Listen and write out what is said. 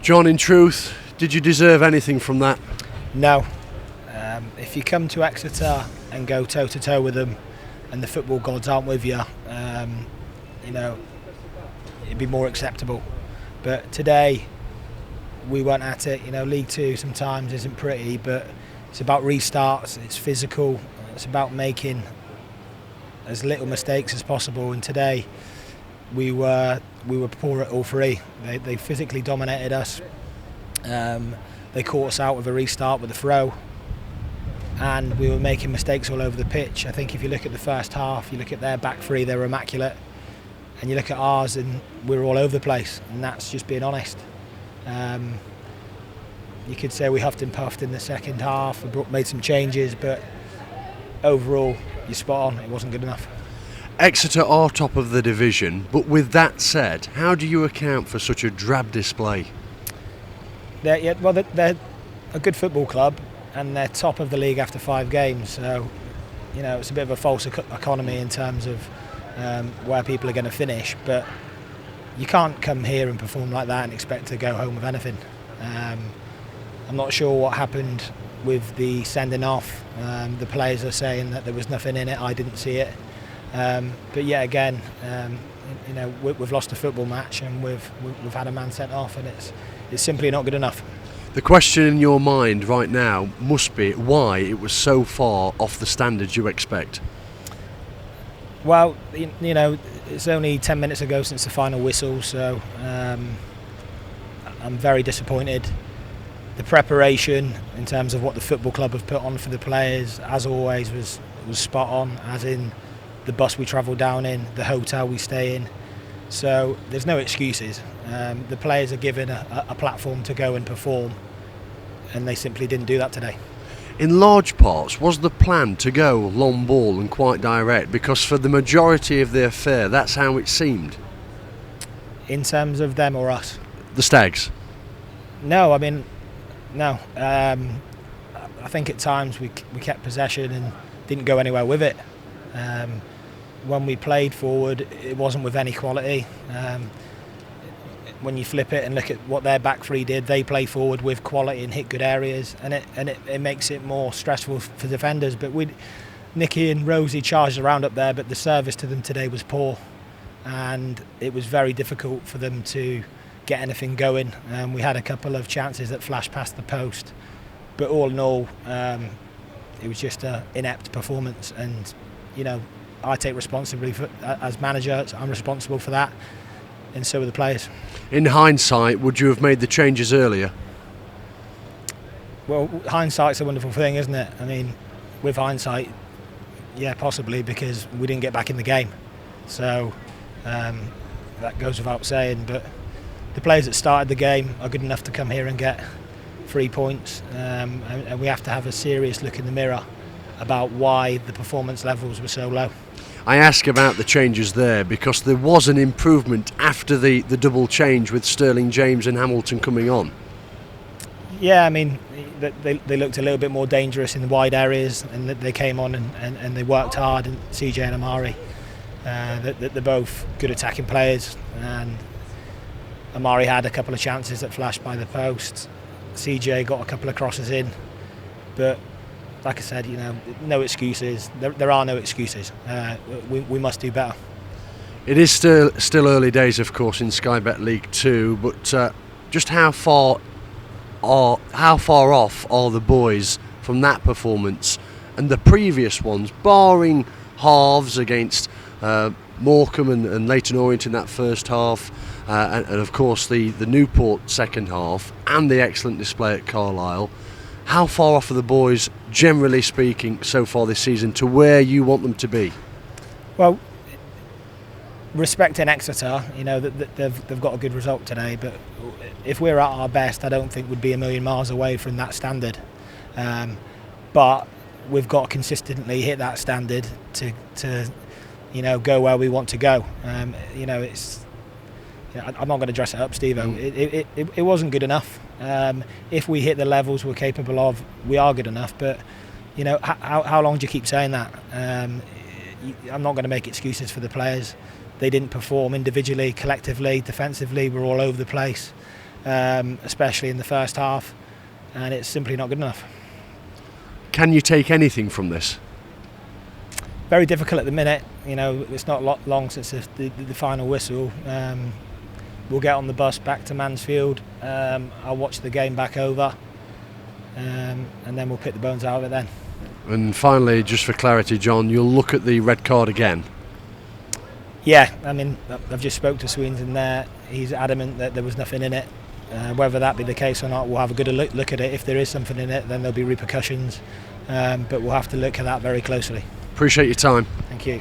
John, in truth, did you deserve anything from that? No. If you come to Exeter and go toe-to-toe with them and the football gods aren't with you, it'd be more acceptable. But today, we went at it. League Two sometimes isn't pretty, but it's about restarts, it's physical, it's about making as little mistakes as possible. And today, we were poor at all three. They physically dominated us. They caught us out with a restart with a throw, and we were making mistakes all over the pitch. I think if you look at the first half, you look at their back three, they were immaculate, and you look at ours and we were all over the place, and that's just being honest. You could say we huffed and puffed in the second half, we made some changes, but overall, you're spot on, it wasn't good enough. Exeter are top of the division, but with that said, how do you account for such a drab display? They're a good football club, and they're top of the league after 5 games. So, it's a bit of a false economy in terms of where people are going to finish. But you can't come here and perform like that and expect to go home with anything. I'm not sure what happened with the sending off. The players are saying that there was nothing in it. I didn't see it. But yet again, we've lost a football match and we've had a man sent off, and it's simply not good enough. The question in your mind right now must be why it was so far off the standards you expect. Well, it's only 10 minutes ago since the final whistle, so I'm very disappointed. The preparation in terms of what the football club have put on for the players, as always, was spot on, as in the bus we travel down in, the hotel we stay in. So there's no excuses. The players are given a platform to go and perform, and they simply didn't do that today. In large parts, was the plan to go long ball and quite direct? Because for the majority of the affair, that's how it seemed. In terms of them or us? The Stags? No. I think at times we kept possession and didn't go anywhere with it. When we played forward, it wasn't with any quality. When you flip it and look at what their back three did, they play forward with quality and hit good areas, and it makes it more stressful for defenders. But Nicky and Rosie charged around up there, but the service to them today was poor, and it was very difficult for them to get anything going. We had a couple of chances that flashed past the post, but all in all, it was just an inept performance. And I take responsibility as manager. I'm responsible for that, and so are the players. In hindsight, would you have made the changes earlier? Well, hindsight's a wonderful thing, isn't it? I mean, with hindsight, yeah, possibly, because we didn't get back in the game. So that goes without saying. But the players that started the game are good enough to come here and get 3 points, and we have to have a serious look in the mirror about why the performance levels were so low. I ask about the changes there because there was an improvement after the double change with Sterling, James and Hamilton coming on. Yeah, I mean, they looked a little bit more dangerous in the wide areas, and they came on and they worked hard, and CJ and Amari. They're both good attacking players, and Amari had a couple of chances that flashed by the post. CJ got a couple of crosses in, but like I said, no excuses. There are no excuses. We must do better. It is still early days, of course, in Sky Bet League 2, but just how far off are the boys from that performance and the previous ones, barring halves against Morecambe and Leyton Orient in that first half, and of course the Newport second half, and the excellent display at Carlisle? How far off are the boys, generally speaking, so far this season to where you want them to be? Well, respecting Exeter, they've got a good result today, but if we're at our best, I don't think we'd be a million miles away from that standard. But we've got to consistently hit that standard to go where we want to go. I'm not going to dress it up, Steve-O. It wasn't good enough. If we hit the levels we're capable of, we are good enough. But how long do you keep saying that? I'm not going to make excuses for the players. They didn't perform individually, collectively, defensively. We're all over the place. especially in the first half, and it's simply not good enough. Can you take anything from this? Very difficult at the minute. You know, it's not long since the final whistle. We'll get on the bus back to Mansfield. I'll watch the game back over, and then we'll pick the bones out of it then. And finally, just for clarity, John, you'll look at the red card again? Yeah, I mean, I've just spoke to Swinton there. He's adamant that there was nothing in it. Whether that be the case or not, we'll have a good look at it. If there is something in it, then there'll be repercussions. But we'll have to look at that very closely. Appreciate your time. Thank you.